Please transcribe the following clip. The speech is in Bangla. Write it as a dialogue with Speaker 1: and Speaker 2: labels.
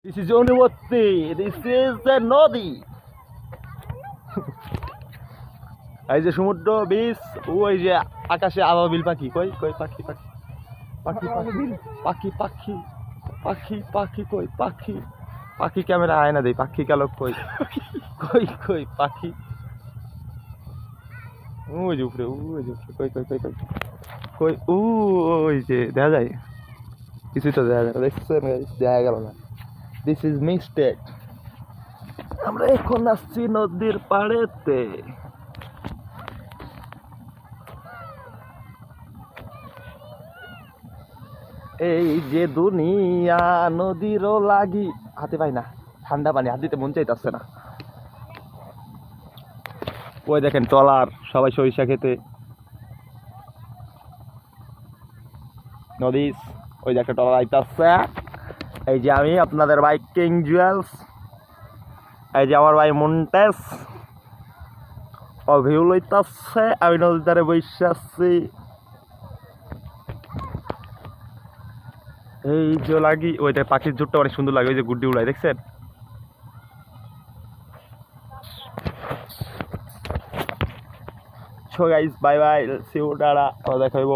Speaker 1: This is অনুবর্তী, this is the নদী। এই যে সমুদ্র বীচ, ওই যে আকাশে আবাবিল পাখি, কই কই পাখি পাখি পাখি পাখি পাখি পাখি পাখি কই পাখি পাখি ক্যামেরা আয় না দেই, পাখি কালক কই কই কই পাখি ওই যে উপরে, ওই যে উপরে, কই কই কই কই কই ওই যে দেখা যায়, কিছুই তো দেখা যায় না, দেখছেন দেখা গেল না। This is mistake. আমরা এখন আসছি নদীর পাড়েতে। এই যে দুনিয়া নদীরও লাগি, হাতে পাই না, ঠান্ডা পানি হাত দিতে মন চাইতেছে না। ওই দেখেন ট্রলার, সবাই সরিষা খেতে নদী, ওই যে একটা ট্রলার আইতাছে। এই যে আমি আপনাদের ভাই কিং জুয়েলস, এই যে আমার ভাই মন্টেস, ও ভিউ লইতাছে, আমি নদীর ধারে বসে আছি। এই যে লাগি, ওইটা পাখির জোরটা অনেক সুন্দর লাগে, ওই যে গুড্ডি উড়াই, দেখছেন? So guys, bye bye, see you, টাটা, দেখা হইব।